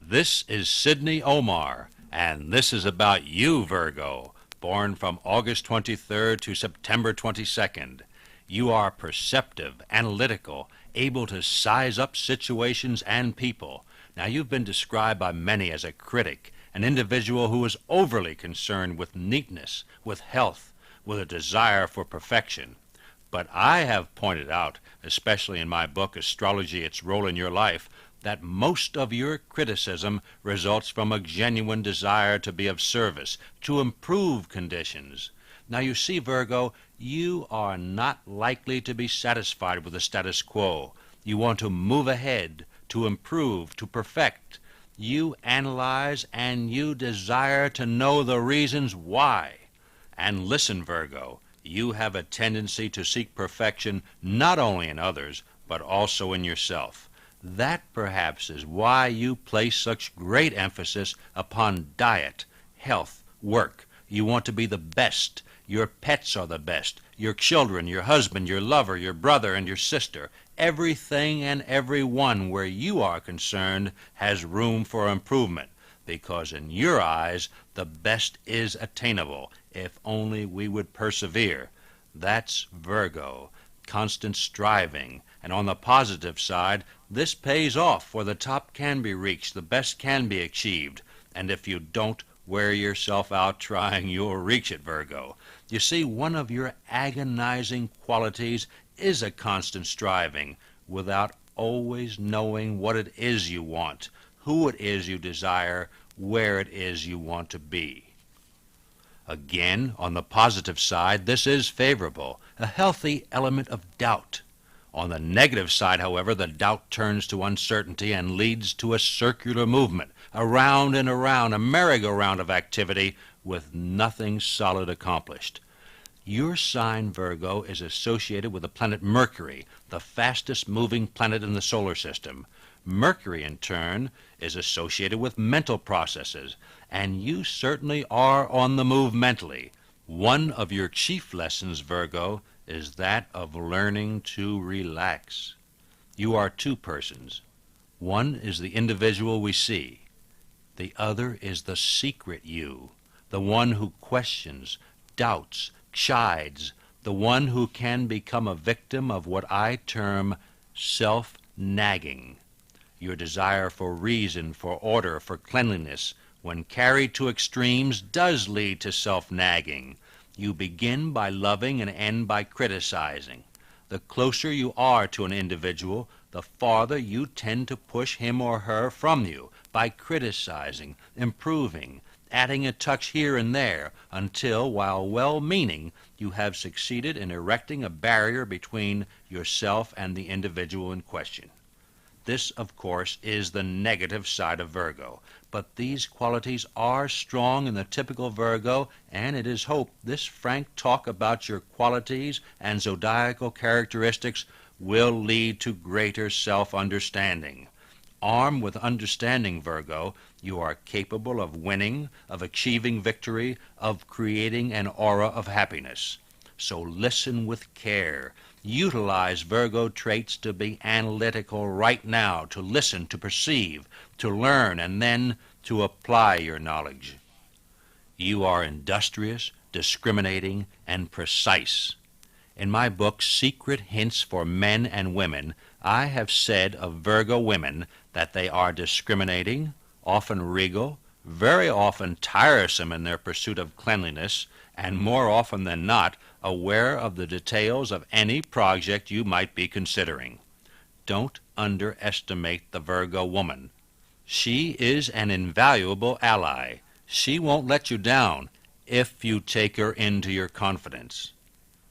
This is Sidney Omarr, and this is about you, Virgo, born from August 23rd to September 22nd. You are perceptive, analytical, able to size up situations and people. Now, you've been described by many as a critic, an individual who is overly concerned with neatness, with health, with a desire for perfection. But I have pointed out, especially in my book, Astrology, Its Role in Your Life, that most of your criticism results from a genuine desire to be of service, to improve conditions. Now you see, Virgo, you are not likely to be satisfied with the status quo. You want to move ahead, to improve, to perfect. You analyze and you desire to know the reasons why. And listen, Virgo, you have a tendency to seek perfection not only in others, but also in yourself. That perhaps is why you place such great emphasis upon diet, health, work. You want to be the best. Your pets are the best. Your children, your husband, your lover, your brother, and your sister. Everything and everyone where you are concerned has room for improvement, because in your eyes the best is attainable, if only we would persevere. That's Virgo, constant striving. And on the positive side, this pays off, for the top can be reached, the best can be achieved. And if you don't wear yourself out trying, you'll reach it, Virgo. You see, one of your agonizing qualities is a constant striving, without always knowing what it is you want, who it is you desire, where it is you want to be. Again, on the positive side, this is favorable, a healthy element of doubt. On the negative side, however, the doubt turns to uncertainty and leads to a circular movement, around and around, a merry-go-round of activity with nothing solid accomplished. Your sign, Virgo, is associated with the planet Mercury, the fastest moving planet in the solar system. Mercury, in turn, is associated with mental processes, and you certainly are on the move mentally. One of your chief lessons, Virgo, is that of learning to relax. You are two persons. One is the individual we see. The other is the secret you, the one who questions, doubts, chides, the one who can become a victim of what I term self-nagging. Your desire for reason, for order, for cleanliness, when carried to extremes, does lead to self-nagging. You begin by loving and end by criticizing. The closer you are to an individual, the farther you tend to push him or her from you by criticizing, improving, adding a touch here and there, until, while well-meaning, you have succeeded in erecting a barrier between yourself and the individual in question. This, of course, is the negative side of Virgo, but these qualities are strong in the typical Virgo, and it is hoped this frank talk about your qualities and zodiacal characteristics will lead to greater self-understanding. Armed with understanding, Virgo, you are capable of winning, of achieving victory, of creating an aura of happiness. So listen with care. Utilize Virgo traits to be analytical right now, to listen, to perceive, to learn, and then to apply your knowledge. You are industrious, discriminating, and precise. In my book, Secret Hints for Men and Women, I have said of Virgo women that they are discriminating, often regal, very often tiresome in their pursuit of cleanliness, and more often than not, aware of the details of any project you might be considering. Don't underestimate the Virgo woman. She is an invaluable ally. She won't let you down if you take her into your confidence.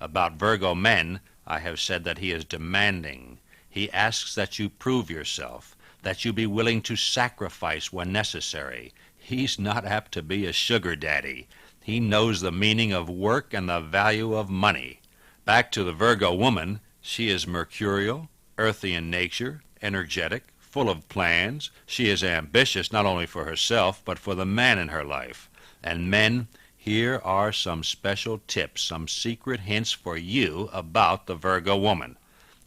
About Virgo men, I have said that he is demanding. He asks that you prove yourself, that you be willing to sacrifice when necessary. He's not apt to be a sugar daddy. He knows the meaning of work and the value of money. Back to the Virgo woman, she is mercurial, earthy in nature, energetic, full of plans. She is ambitious not only for herself, but for the man in her life. And men, here are some special tips, some secret hints for you about the Virgo woman.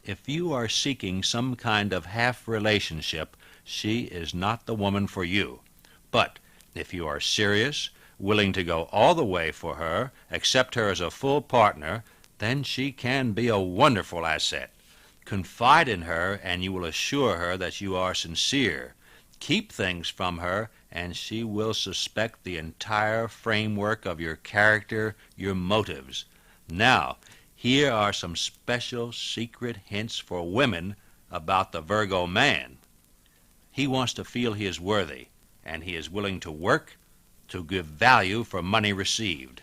If you are seeking some kind of half relationship, she is not the woman for you. But if you are serious, willing to go all the way for her, accept her as a full partner, then she can be a wonderful asset. Confide in her, and you will assure her that you are sincere. Keep things from her, and she will suspect the entire framework of your character, your motives. Now, here are some special secret hints for women about the Virgo man. He wants to feel he is worthy, and he is willing to work to give value for money received.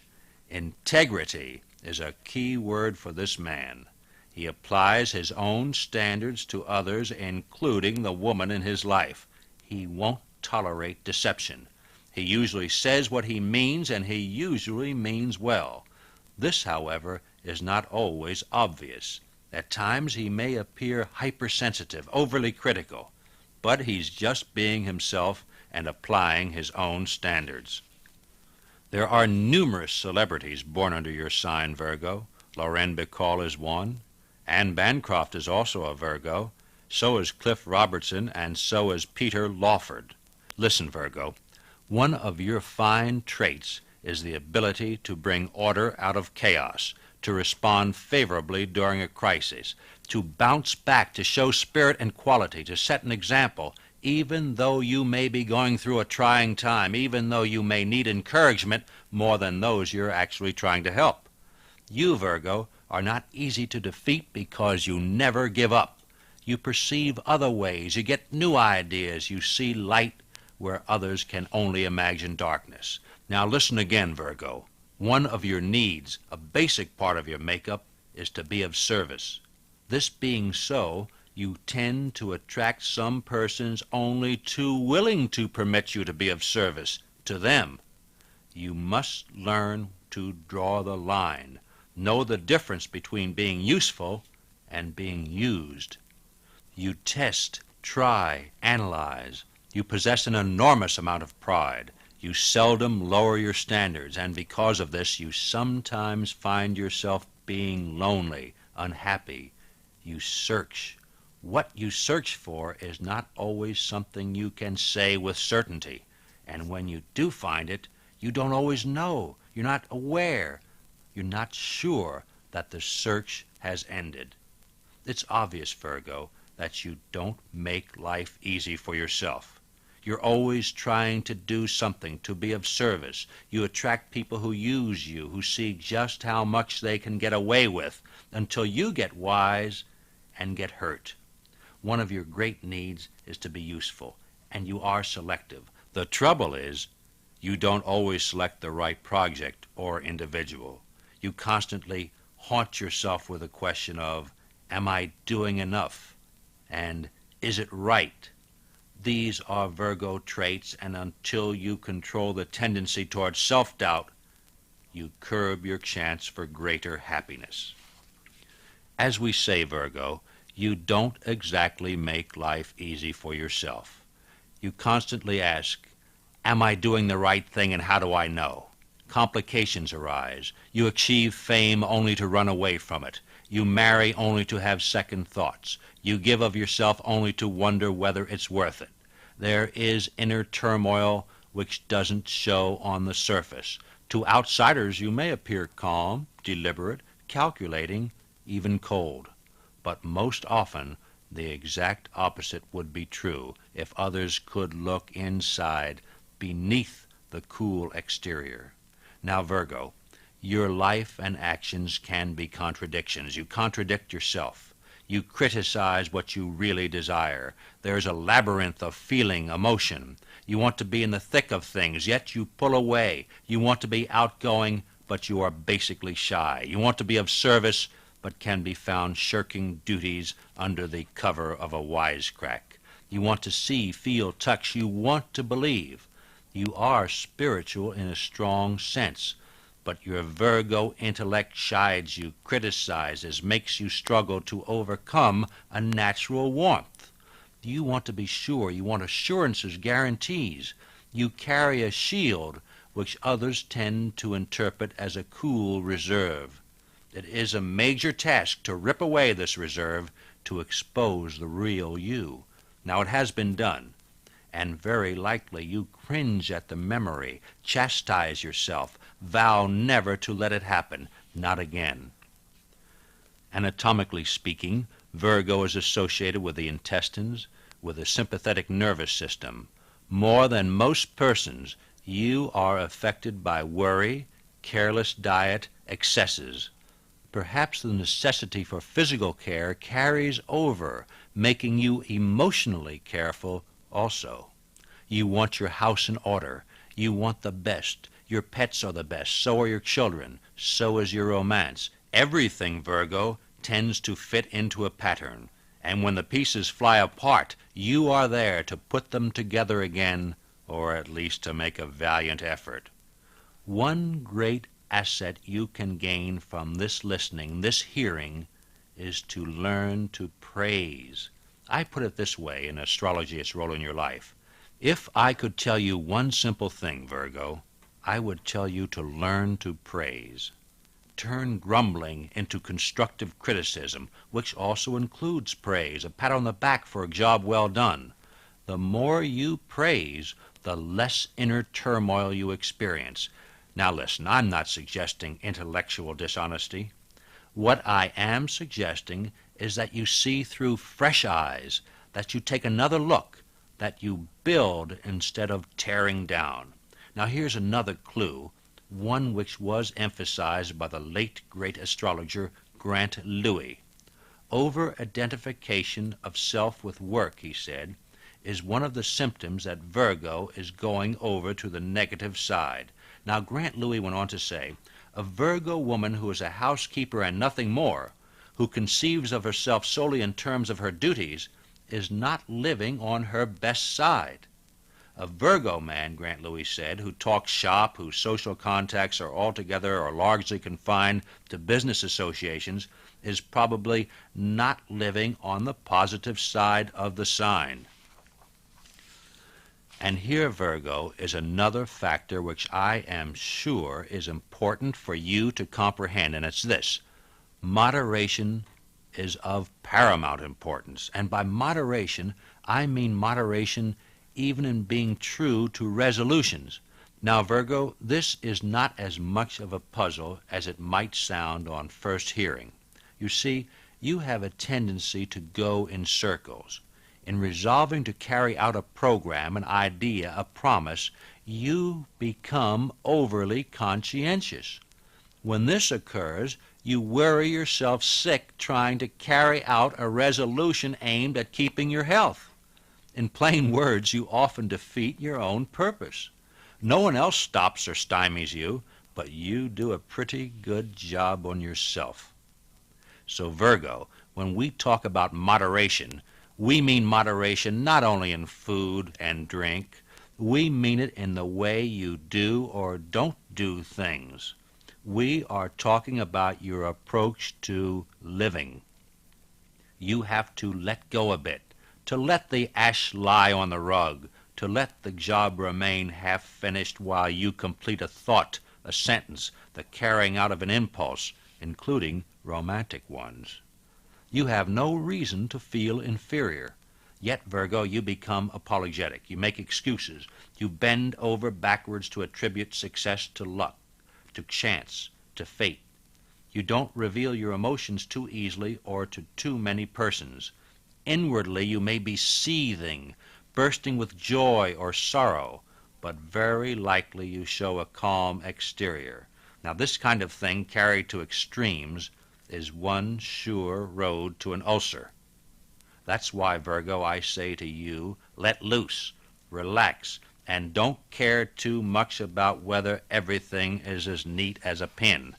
Integrity is a key word for this man. He applies his own standards to others, including the woman in his life. He won't tolerate deception. He usually says what he means, and he usually means well. This, however, is not always obvious. At times he may appear hypersensitive, overly critical, but he's just being himself and applying his own standards. There are numerous celebrities born under your sign, Virgo. Lauren Bacall is one. Anne Bancroft is also a Virgo. So is Cliff Robertson, and so is Peter Lawford. Listen, Virgo, one of your fine traits is the ability to bring order out of chaos, to respond favorably during a crisis, to bounce back, to show spirit and quality, to set an example, even though you may be going through a trying time, even though you may need encouragement more than those you're actually trying to help. You, Virgo, are not easy to defeat because you never give up. You perceive other ways, you get new ideas, you see light where others can only imagine darkness. Now listen again, Virgo. One of your needs, a basic part of your makeup, is to be of service. This being so, you tend to attract some persons only too willing to permit you to be of service to them. You must learn to draw the line, know the difference between being useful and being used. You test, try, analyze. You possess an enormous amount of pride. You seldom lower your standards, and because of this, you sometimes find yourself being lonely, unhappy. You search. What you search for is not always something you can say with certainty. And when you do find it, you don't always know. You're not aware. You're not sure that the search has ended. It's obvious, Virgo, that you don't make life easy for yourself. You're always trying to do something, to be of service. You attract people who use you, who see just how much they can get away with, until you get wise and get hurt. One of your great needs is to be useful, and you are selective. The trouble is, you don't always select the right project or individual. You constantly haunt yourself with the question of, am I doing enough? And is it right? These are Virgo traits, and until you control the tendency towards self-doubt, you curb your chance for greater happiness. As we say, Virgo, you don't exactly make life easy for yourself. You constantly ask, am I doing the right thing, and how do I know? Complications arise. You achieve fame only to run away from it. You marry only to have second thoughts. You give of yourself only to wonder whether it's worth it. There is inner turmoil which doesn't show on the surface. To outsiders you may appear calm, deliberate, calculating, even cold. But most often the exact opposite would be true if others could look inside, beneath the cool exterior. Now, Virgo, your life and actions can be contradictions. You contradict yourself. You criticize what you really desire. There's a labyrinth of feeling, emotion. You want to be in the thick of things, yet you pull away. You want to be outgoing, but you are basically shy. You want to be of service, but can be found shirking duties under the cover of a wisecrack. You want to see, feel, touch. You want to believe. You are spiritual in a strong sense, but your Virgo intellect chides you, criticizes, makes you struggle to overcome a natural warmth. You want to be sure. You want assurances, guarantees. You carry a shield which others tend to interpret as a cool reserve. It is a major task to rip away this reserve, to expose the real you. Now, it has been done. and very likely you cringe at the memory, chastise yourself, vow never to let it happen, not again. Anatomically speaking, Virgo is associated with the intestines, with the sympathetic nervous system. More than most persons, you are affected by worry, careless diet, excesses. Perhaps the necessity for physical care carries over, making you emotionally careful also. You want your house in order. You want the best. Your pets are the best. So are your children. So is your romance. Everything, Virgo, tends to fit into a pattern. And when the pieces fly apart, you are there to put them together again, or at least to make a valiant effort. One great asset you can gain from this listening, this hearing, is to learn to praise. I put it this way in astrology, its role in your life. If I could tell you one simple thing, Virgo, I would tell you to learn to praise. Turn grumbling into constructive criticism, which also includes praise, a pat on the back for a job well done. The more you praise, the less inner turmoil you experience. Now listen, I'm not suggesting intellectual dishonesty. What I am suggesting is that you see through fresh eyes, that you take another look, that you build instead of tearing down. Now here's another clue, one which was emphasized by the late great astrologer Grant Louis. Over-identification of self with work, he said, is one of the symptoms that Virgo is going over to the negative side. Now Grant Louis went on to say, a Virgo woman who is a housekeeper and nothing more, who conceives of herself solely in terms of her duties, is not living on her best side. A Virgo man, Grant Louis said, who talks shop, whose social contacts are altogether or largely confined to business associations, is probably not living on the positive side of the sign. And here, Virgo, is another factor which I am sure is important for you to comprehend, and it's this. Moderation is of paramount importance. And by moderation, I mean moderation even in being true to resolutions. Now, Virgo, this is not as much of a puzzle as it might sound on first hearing. You see, you have a tendency to go in circles. In resolving to carry out a program, an idea, a promise, you become overly conscientious. When this occurs, you worry yourself sick trying to carry out a resolution aimed at keeping your health. In plain words, you often defeat your own purpose. No one else stops or stymies you, but you do a pretty good job on yourself. So Virgo, when we talk about moderation, we mean moderation not only in food and drink, we mean it in the way you do or don't do things. We are talking about your approach to living. You have to let go a bit, to let the ash lie on the rug, to let the job remain half finished while you complete a thought, a sentence, the carrying out of an impulse, including romantic ones. You have no reason to feel inferior. Yet, Virgo, you become apologetic. You make excuses. You bend over backwards to attribute success to luck, to chance, to fate. You don't reveal your emotions too easily or to too many persons. Inwardly, you may be seething, bursting with joy or sorrow, but very likely you show a calm exterior. Now, this kind of thing carried to extremes is one sure road to an ulcer. That's why, Virgo, I say to you, let loose, relax, and don't care too much about whether everything is as neat as a pin.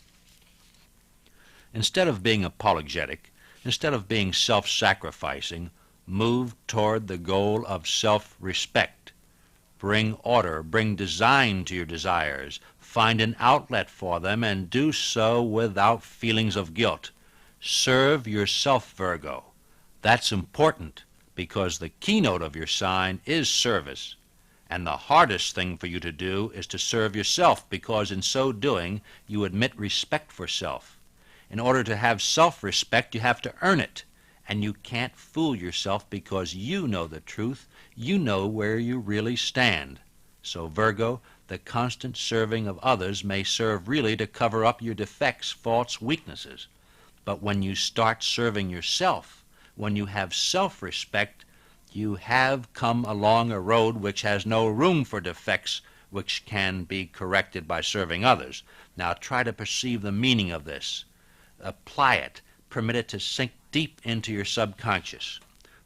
Instead of being apologetic, instead of being self-sacrificing, move toward the goal of self-respect. Bring order, bring design to your desires, find an outlet for them, and do so without feelings of guilt. Serve yourself, Virgo. That's important because the keynote of your sign is service. And the hardest thing for you to do is to serve yourself, because in so doing you admit respect for self. In order to have self-respect, you have to earn it. and you can't fool yourself because you know the truth. You know where you really stand. So, Virgo, the constant serving of others may serve really to cover up your defects, faults, weaknesses. But when you start serving yourself, when you have self-respect, you have come along a road which has no room for defects which can be corrected by serving others. Now try to perceive the meaning of this. Apply it. Permit it to sink deep into your subconscious.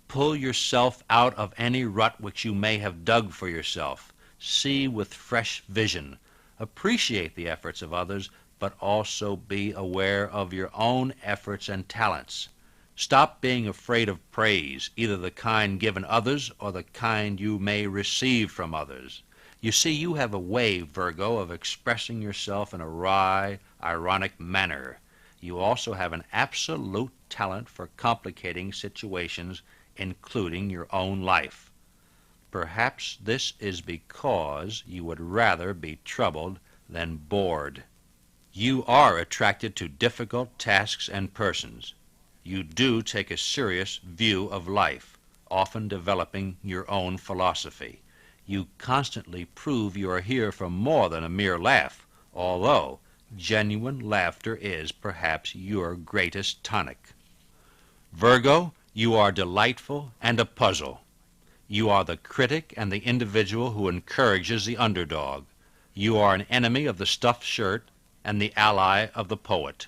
Pull yourself out of any rut which you may have dug for yourself. See with fresh vision. Appreciate the efforts of others, but also be aware of your own efforts and talents. Stop being afraid of praise, either the kind given others or the kind you may receive from others. You see, you have a way, Virgo, of expressing yourself in a wry, ironic manner. You also have an absolute talent for complicating situations, including your own life. Perhaps this is because you would rather be troubled than bored. You are attracted to difficult tasks and persons. You do take a serious view of life, often developing your own philosophy. You constantly prove you are here for more than a mere laugh, although genuine laughter is perhaps your greatest tonic. Virgo, you are delightful and a puzzle. You are the critic and the individual who encourages the underdog. You are an enemy of the stuffed shirt and the ally of the poet.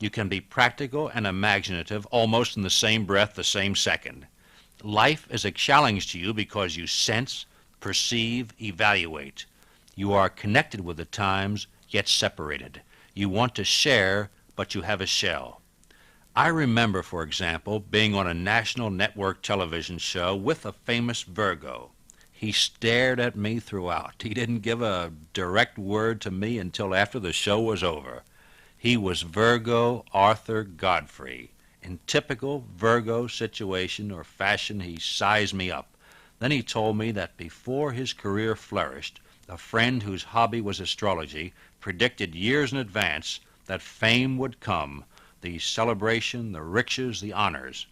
You can be practical and imaginative almost in the same breath, the same second. Life is a challenge to you because you sense, perceive, evaluate. You are connected with the times, yet separated. You want to share, but you have a shell. I remember, for example, being on a national network television show with a famous Virgo. He stared at me throughout. He didn't give a direct word to me until after the show was over. He was Virgo Arthur Godfrey. In typical Virgo situation or fashion, he sized me up. Then he told me that before his career flourished, a friend whose hobby was astrology predicted years in advance that fame would come, the celebration, the riches, the honors.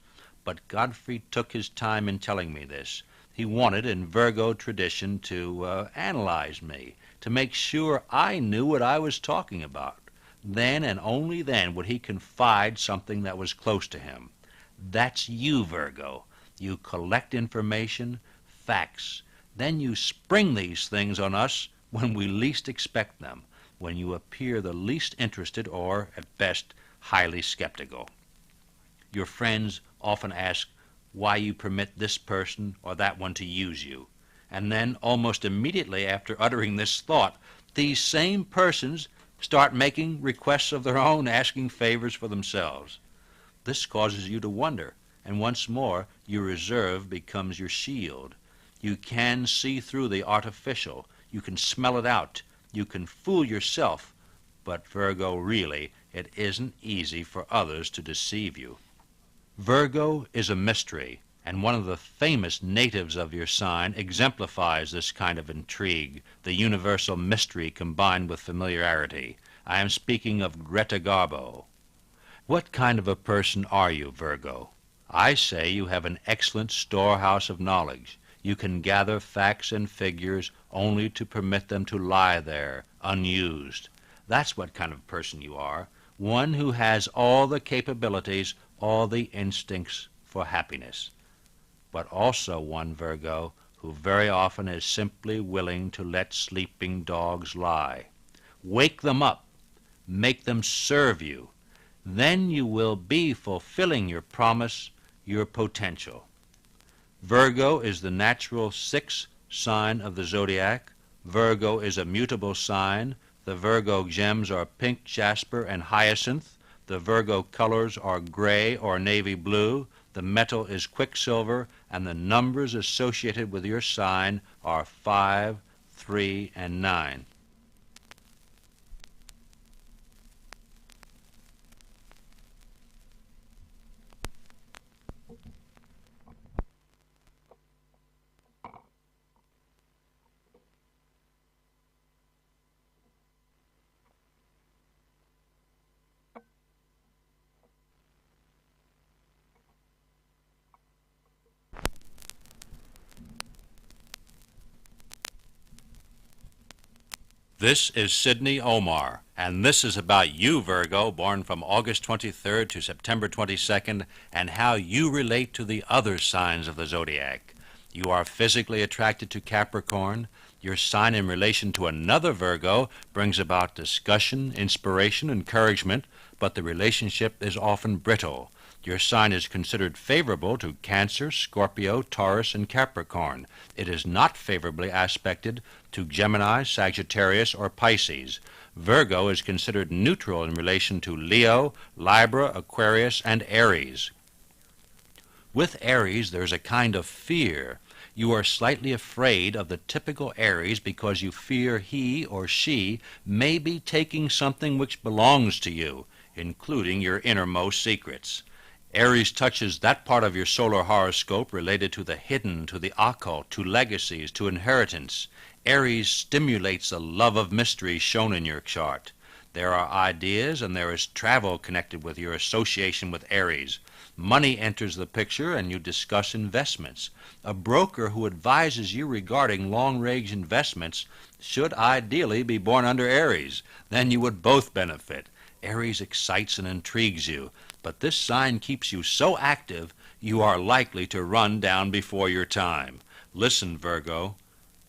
But Godfrey took his time in telling me this. He wanted, in Virgo tradition, to analyze me, to make sure I knew what I was talking about. Then and only then would he confide something that was close to him. That's you, Virgo. You collect information, facts. Then you spring these things on us when we least expect them, when you appear the least interested or, at best, highly skeptical. Your friends often ask why you permit this person or that one to use you. And then, almost immediately after uttering this thought, these same persons start making requests of their own, asking favors for themselves. This causes you to wonder, and once more your reserve becomes your shield. You can see through the artificial. You can smell it out. You can fool yourself. But, Virgo, really, it isn't easy for others to deceive you. Virgo is a mystery, and one of the famous natives of your sign exemplifies this kind of intrigue, the universal mystery combined with familiarity. I am speaking of Greta Garbo. What kind of a person are you, Virgo? I say you have an excellent storehouse of knowledge. You can gather facts and figures only to permit them to lie there, unused. That's what kind of person you are, one who has all the capabilities, all the instincts for happiness, but also one, Virgo, who very often is simply willing to let sleeping dogs lie. Wake them up, make them serve you. Then you will be fulfilling your promise, your potential. Virgo is the natural sixth sign of the zodiac. Virgo is a mutable sign. The Virgo gems are pink jasper and hyacinth. The Virgo colors are gray or navy blue. The metal is quicksilver, and the numbers associated with your sign are 5, 3, and 9. This is Sydney Omarr, and this is about you, Virgo, born from August 23rd to September 22nd, and how you relate to the other signs of the zodiac. You are physically attracted to Capricorn. Your sign in relation to another Virgo brings about discussion, inspiration, encouragement, but the relationship is often brittle. Your sign is considered favorable to Cancer, Scorpio, Taurus, and Capricorn. It is not favorably aspected to Gemini, Sagittarius, or Pisces. Virgo is considered neutral in relation to Leo, Libra, Aquarius, and Aries. With Aries, there's a kind of fear. You are slightly afraid of the typical Aries because you fear he or she may be taking something which belongs to you, including your innermost secrets. Aries touches that part of your solar horoscope related to the hidden, to the occult, to legacies, to inheritance. Aries stimulates the love of mystery shown in your chart. There are ideas and there is travel connected with your association with Aries. Money enters the picture and you discuss investments. A broker who advises you regarding long-range investments should ideally be born under Aries. Then you would both benefit. Aries excites and intrigues you, but this sign keeps you so active you are likely to run down before your time. Listen, Virgo,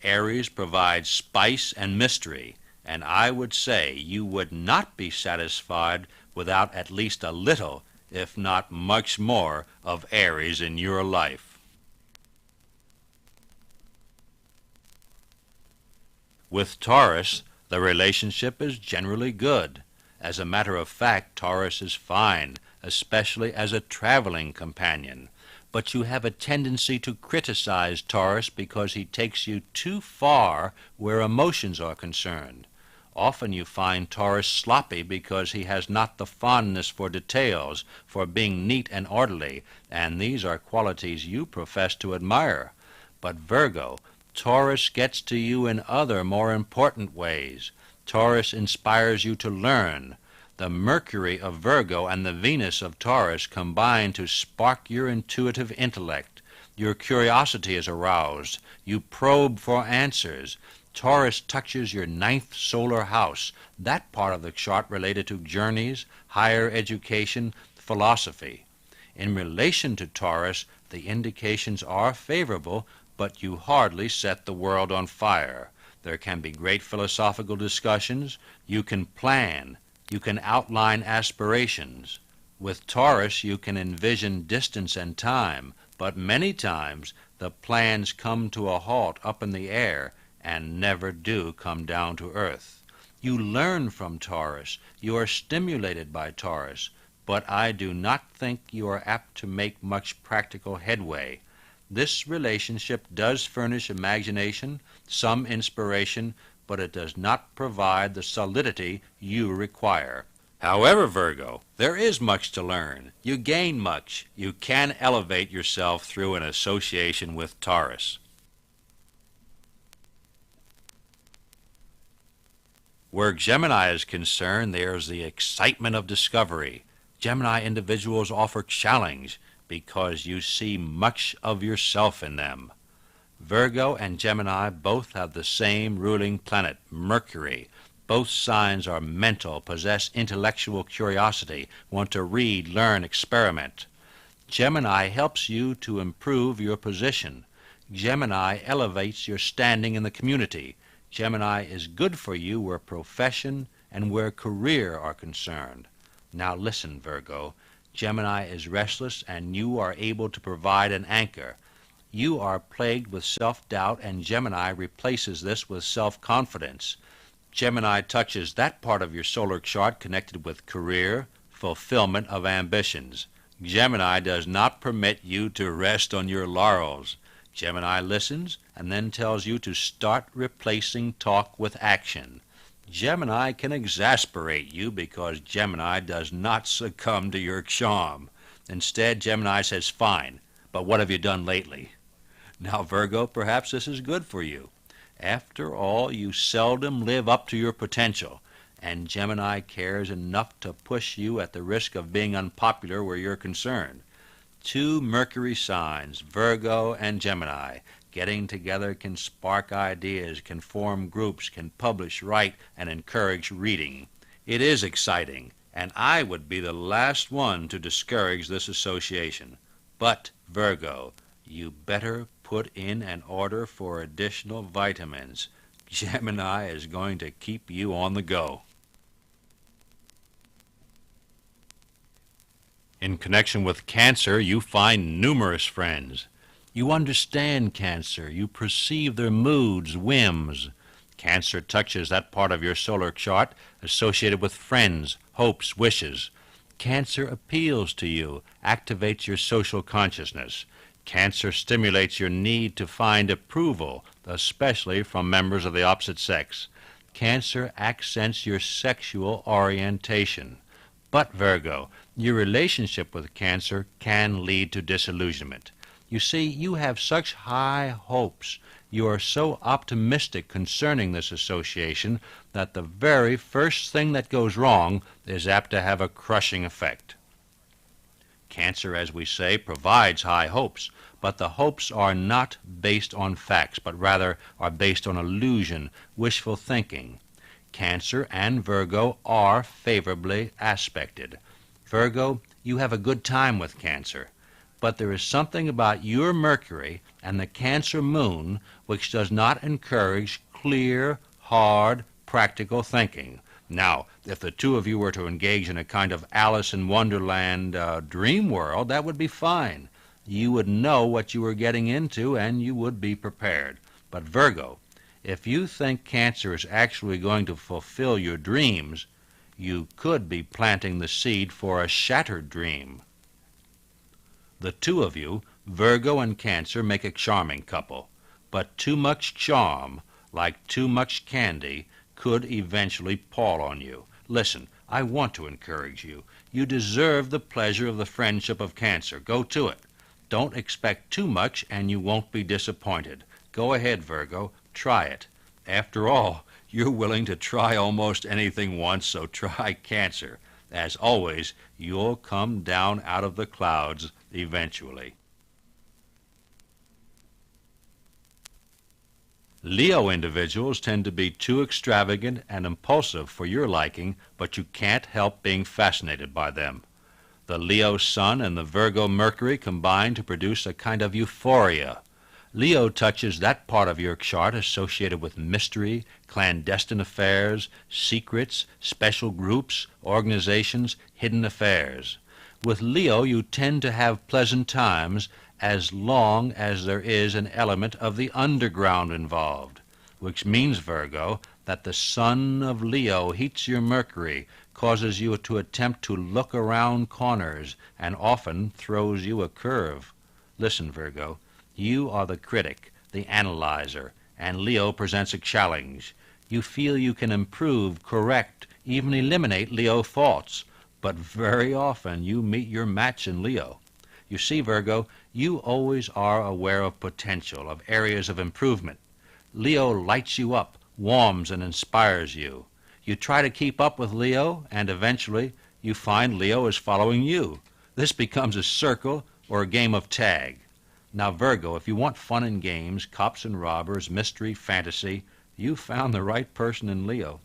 Aries provides spice and mystery, and I would say you would not be satisfied without at least a little, if not much more, of Aries in your life. With Taurus, the relationship is generally good. As a matter of fact, Taurus is fine, especially as a traveling companion. But you have a tendency to criticize Taurus because he takes you too far where emotions are concerned. Often you find Taurus sloppy because he has not the fondness for details, for being neat and orderly, and these are qualities you profess to admire. But Virgo, Taurus gets to you in other, more important ways. Taurus inspires you to learn. The Mercury of Virgo and the Venus of Taurus combine to spark your intuitive intellect. Your curiosity is aroused. You probe for answers. Taurus touches your ninth solar house, that part of the chart related to journeys, higher education, philosophy. In relation to Taurus, the indications are favorable, but you hardly set the world on fire. There can be great philosophical discussions. You can plan. You can outline aspirations. With Taurus, you can envision distance and time, but many times the plans come to a halt up in the air and never do come down to earth. You learn from Taurus. You are stimulated by Taurus, but I do not think you are apt to make much practical headway. This relationship does furnish imagination, some inspiration, but it does not provide the solidity you require. However, Virgo, there is much to learn. You gain much. You can elevate yourself through an association with Taurus. Where Gemini is concerned, there's the excitement of discovery. Gemini individuals offer challenge because you see much of yourself in them. Virgo and Gemini both have the same ruling planet, Mercury. Both signs are mental, possess intellectual curiosity, want to read, learn, experiment. Gemini helps you to improve your position. Gemini elevates your standing in the community. Gemini is good for you where profession and where career are concerned. Now listen, Virgo. Gemini is restless and you are able to provide an anchor. You are plagued with self-doubt and Gemini replaces this with self-confidence. Gemini touches that part of your solar chart connected with career, fulfillment of ambitions. Gemini does not permit you to rest on your laurels. Gemini listens and then tells you to start replacing talk with action. Gemini can exasperate you because Gemini does not succumb to your charm. Instead, Gemini says, "Fine, but what have you done lately?" Now, Virgo, perhaps this is good for you. After all, you seldom live up to your potential, and Gemini cares enough to push you at the risk of being unpopular where you're concerned. Two Mercury signs, Virgo and Gemini, Getting together can spark ideas, can form groups, can publish, write, and encourage reading. It is exciting, and I would be the last one to discourage this association. But, Virgo, you better put in an order for additional vitamins. Gemini is going to keep you on the go. In connection with Cancer, you find numerous friends. You understand Cancer. You perceive their moods, whims. Cancer touches that part of your solar chart associated with friends, hopes, wishes. Cancer appeals to you, activates your social consciousness. Cancer stimulates your need to find approval, especially from members of the opposite sex. Cancer accents your sexual orientation. But, Virgo, your relationship with Cancer can lead to disillusionment. You see, you have such high hopes. You are so optimistic concerning this association that the very first thing that goes wrong is apt to have a crushing effect. Cancer, as we say, provides high hopes, but the hopes are not based on facts, but rather are based on illusion, wishful thinking. Cancer and Virgo are favorably aspected. Virgo, you have a good time with Cancer, but there is something about your Mercury and the Cancer moon which does not encourage clear, hard, practical thinking. Now, if the two of you were to engage in a kind of Alice in Wonderland dream world, that would be fine. You would know what you were getting into and you would be prepared. But Virgo, if you think Cancer is actually going to fulfill your dreams, you could be planting the seed for a shattered dream. The two of you, Virgo and Cancer, make a charming couple, but too much charm, like too much candy, could eventually pall on you. Listen, I want to encourage you. You deserve the pleasure of the friendship of Cancer. Go to it. Don't expect too much and you won't be disappointed. Go ahead, Virgo. Try it. After all, you're willing to try almost anything once, so try Cancer. As always, you'll come down out of the clouds eventually. Leo individuals tend to be too extravagant and impulsive for your liking, but you can't help being fascinated by them. The Leo Sun and the Virgo Mercury combine to produce a kind of euphoria. Leo touches that part of your chart associated with mystery, clandestine affairs, secrets, special groups, organizations, hidden affairs. With Leo, you tend to have pleasant times as long as there is an element of the underground involved, which means, Virgo, that the sun of Leo heats your Mercury, causes you to attempt to look around corners, and often throws you a curve. Listen, Virgo, you are the critic, the analyzer, and Leo presents a challenge. You feel you can improve, correct, even eliminate Leo faults, but very often you meet your match in Leo. You see, Virgo, you always are aware of potential, of areas of improvement. Leo lights you up, warms and inspires you. You try to keep up with Leo, and eventually you find Leo is following you. This becomes a circle or a game of tag. Now, Virgo, if you want fun and games, cops and robbers, mystery, fantasy, you found the right person in Leo.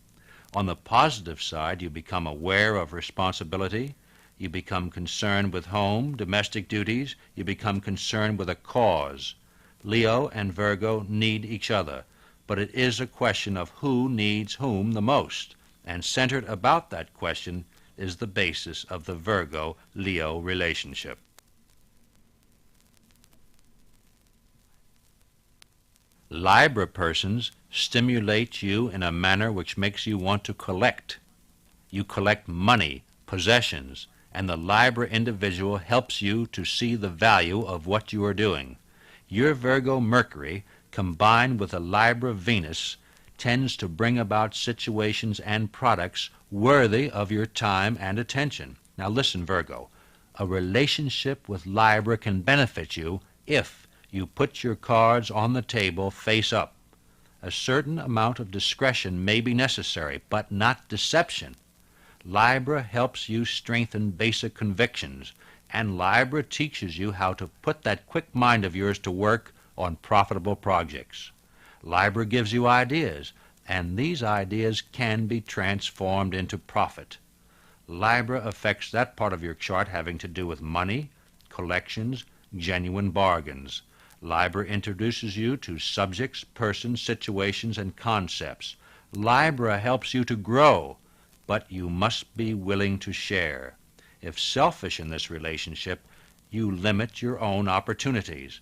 On the positive side, you become aware of responsibility. You become concerned with home, domestic duties. You become concerned with a cause. Leo and Virgo need each other, but it is a question of who needs whom the most, and centered about that question is the basis of the Virgo-Leo relationship. Libra persons stimulate you in a manner which makes you want to collect. You collect money, possessions, and the Libra individual helps you to see the value of what you are doing. Your Virgo Mercury, combined with a Libra Venus, tends to bring about situations and products worthy of your time and attention. Now listen, Virgo, a relationship with Libra can benefit you if you put your cards on the table face up. A certain amount of discretion may be necessary, but not deception. Libra helps you strengthen basic convictions, and Libra teaches you how to put that quick mind of yours to work on profitable projects. Libra gives you ideas, and these ideas can be transformed into profit. Libra affects that part of your chart having to do with money, collections, genuine bargains. Libra introduces you to subjects, persons, situations, and concepts. Libra helps you to grow, but you must be willing to share. If selfish in this relationship, you limit your own opportunities.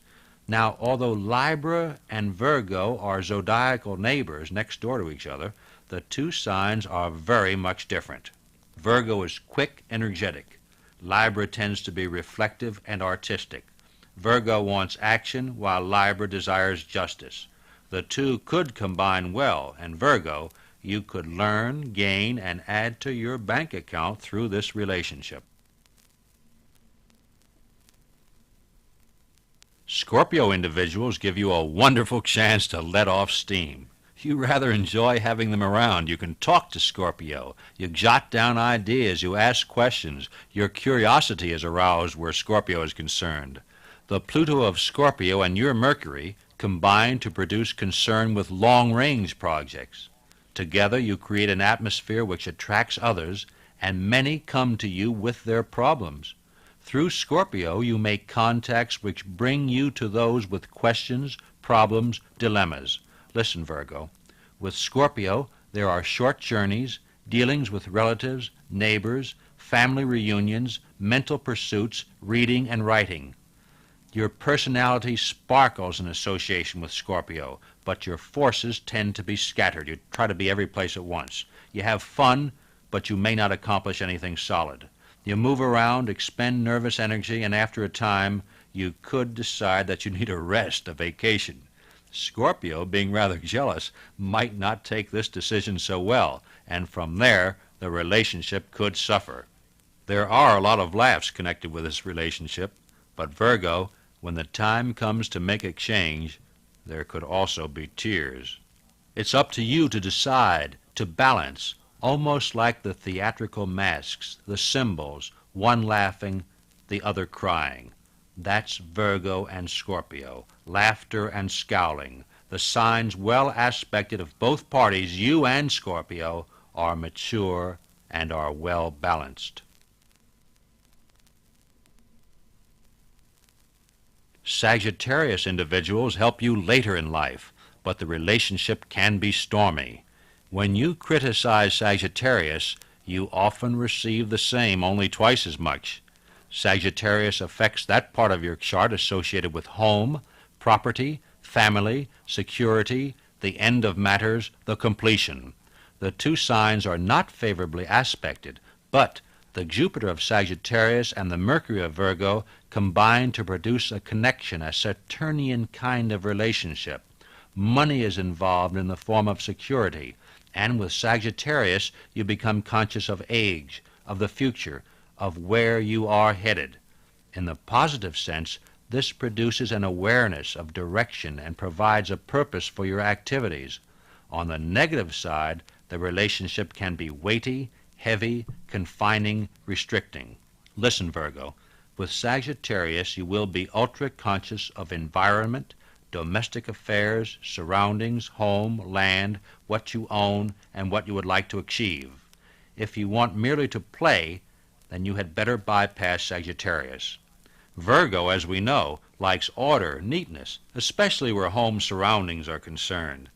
Now, although Libra and Virgo are zodiacal neighbors next door to each other, the two signs are very much different. Virgo is quick, energetic. Libra tends to be reflective and artistic. Virgo wants action, while Libra desires justice. The two could combine well, and Virgo, you could learn, gain, and add to your bank account through this relationship. Scorpio individuals give you a wonderful chance to let off steam. You rather enjoy having them around. You can talk to Scorpio. You jot down ideas. You ask questions. Your curiosity is aroused where Scorpio is concerned. The Pluto of Scorpio and your Mercury combine to produce concern with long-range projects. Together you create an atmosphere which attracts others, and many come to you with their problems. Through Scorpio you make contacts which bring you to those with questions, problems, dilemmas. Listen, Virgo, with Scorpio there are short journeys, dealings with relatives, neighbors, family reunions, mental pursuits, reading and writing. Your personality sparkles in association with Scorpio, but your forces tend to be scattered. You try to be every place at once. You have fun, but you may not accomplish anything solid. You move around, expend nervous energy, and after a time you could decide that you need a rest, a vacation. Scorpio, being rather jealous, might not take this decision so well, and from there the relationship could suffer. There are a lot of laughs connected with this relationship, but Virgo, when the time comes to make a change, there could also be tears. It's up to you to decide, to balance, almost like the theatrical masks, the symbols, one laughing, the other crying. That's Virgo and Scorpio, laughter and scowling. The signs well aspected of both parties, you and Scorpio, are mature and are well balanced. Sagittarius individuals help you later in life, but the relationship can be stormy. When you criticize Sagittarius, you often receive the same, only twice as much. Sagittarius affects that part of your chart associated with home, property, family, security, the end of matters, the completion. The two signs are not favorably aspected, but the Jupiter of Sagittarius and the Mercury of Virgo combine to produce a connection, a Saturnian kind of relationship. Money is involved in the form of security, and with Sagittarius you become conscious of age, of the future, of where you are headed. In the positive sense, this produces an awareness of direction and provides a purpose for your activities. On the negative side, the relationship can be weighty, heavy, confining, restricting. Listen, Virgo, with Sagittarius you will be ultra-conscious of environment, domestic affairs, surroundings, home, land, what you own, and what you would like to achieve. If you want merely to play, then you had better bypass Sagittarius. Virgo, as we know, likes order, neatness, especially where home surroundings are concerned.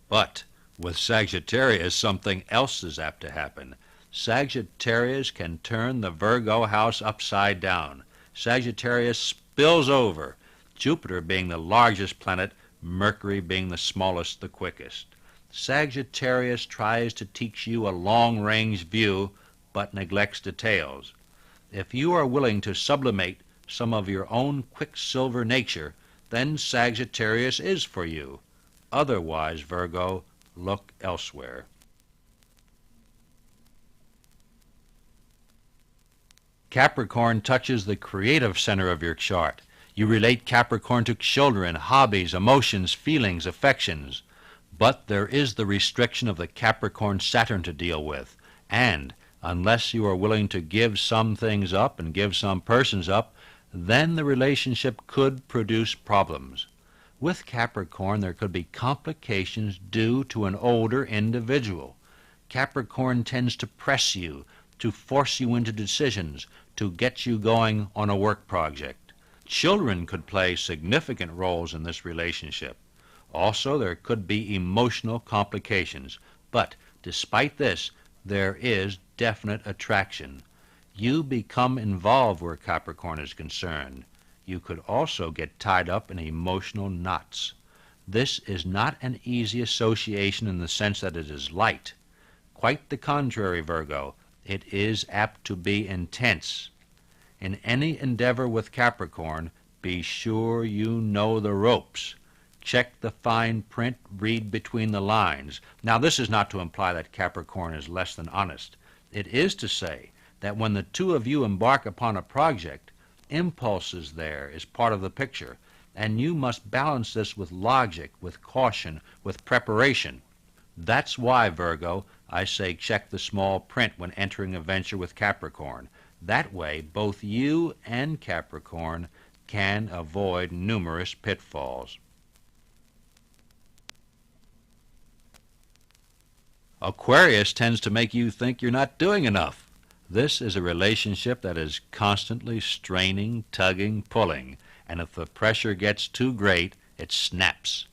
But with Sagittarius, something else is apt to happen. Sagittarius can turn the Virgo house upside down. Sagittarius spills over, Jupiter being the largest planet, Mercury being the smallest, the quickest. Sagittarius tries to teach you a long-range view, but neglects details. If you are willing to sublimate some of your own quicksilver nature, then Sagittarius is for you. Otherwise, Virgo, look elsewhere. Capricorn touches the creative center of your chart. You relate Capricorn to children, hobbies, emotions, feelings, affections. But there is the restriction of the Capricorn Saturn to deal with, and unless you are willing to give some things up and give some persons up, then the relationship could produce problems. With Capricorn, there could be complications due to an older individual. Capricorn tends to press you, to force you into decisions, to get you going on a work project. Children could play significant roles in this relationship. Also, there could be emotional complications. But despite this, there is definite attraction. You become involved where Capricorn is concerned. You could also get tied up in emotional knots. This is not an easy association in the sense that it is light. Quite the contrary, Virgo. It is apt to be intense. In any endeavor with Capricorn, be sure you know the ropes. Check the fine print, read between the lines. Now, this is not to imply that Capricorn is less than honest. It is to say that when the two of you embark upon a project, impulses there is part of the picture, and you must balance this with logic, with caution, with preparation. That's why, Virgo, I say check the small print when entering a venture with Capricorn. That way, both you and Capricorn can avoid numerous pitfalls. Aquarius tends to make you think you're not doing enough. This is a relationship that is constantly straining, tugging, pulling, and if the pressure gets too great, it snaps.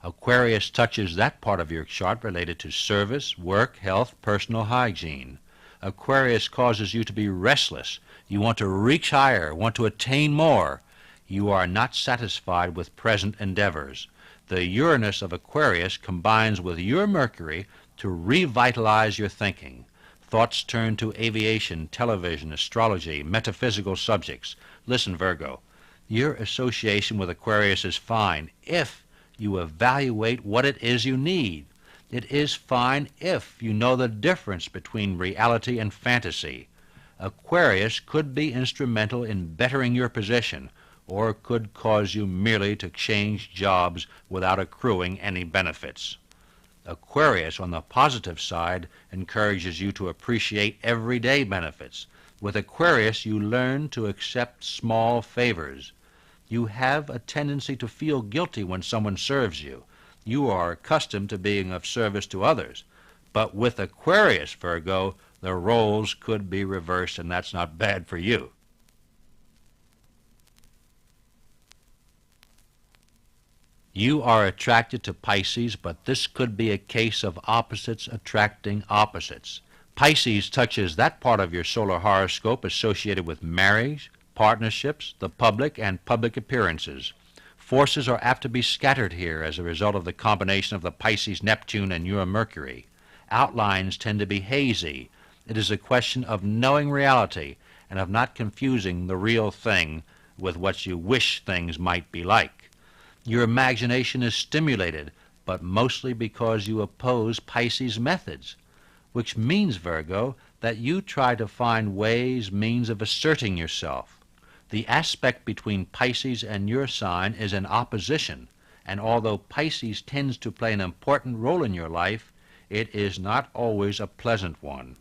Aquarius touches that part of your chart related to service, work, health, personal hygiene. Aquarius causes you to be restless. You want to reach higher, want to attain more. You are not satisfied with present endeavors. The Uranus of Aquarius combines with your Mercury to revitalize your thinking. Thoughts turn to aviation, television, astrology, metaphysical subjects. Listen, Virgo, your association with Aquarius is fine if you evaluate what it is you need. It is fine if you know the difference between reality and fantasy. Aquarius could be instrumental in bettering your position, or could cause you merely to change jobs without accruing any benefits. Aquarius, on the positive side, encourages you to appreciate everyday benefits. With Aquarius, you learn to accept small favors. You have a tendency to feel guilty when someone serves you. You are accustomed to being of service to others. But with Aquarius, Virgo, the roles could be reversed, and that's not bad for you. You are attracted to Pisces, but this could be a case of opposites attracting opposites. Pisces touches that part of your solar horoscope associated with marriage, partnerships, the public, and public appearances. Forces are apt to be scattered here as a result of the combination of the Pisces Neptune and your Mercury. Outlines tend to be hazy. It is a question of knowing reality and of not confusing the real thing with what you wish things might be like. Your imagination is stimulated, but mostly because you oppose Pisces methods, which means, Virgo, that you try to find ways, means of asserting yourself. The aspect between Pisces and your sign is an opposition, and although Pisces tends to play an important role in your life, it is not always a pleasant one.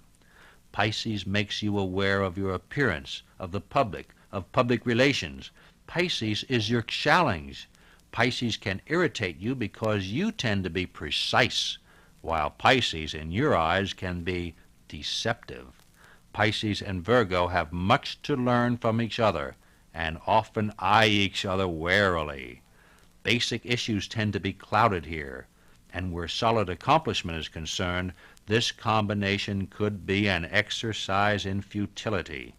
Pisces makes you aware of your appearance, of the public, of public relations. Pisces is your challenge. Pisces can irritate you because you tend to be precise, while Pisces, in your eyes, can be deceptive. Pisces and Virgo have much to learn from each other and often eye each other warily. Basic issues tend to be clouded here, and where solid accomplishment is concerned, this combination could be an exercise in futility.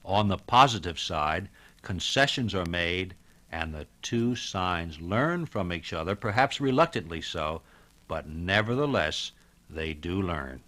On the positive side, concessions are made, and the two signs learn from each other, perhaps reluctantly so, but nevertheless they do learn.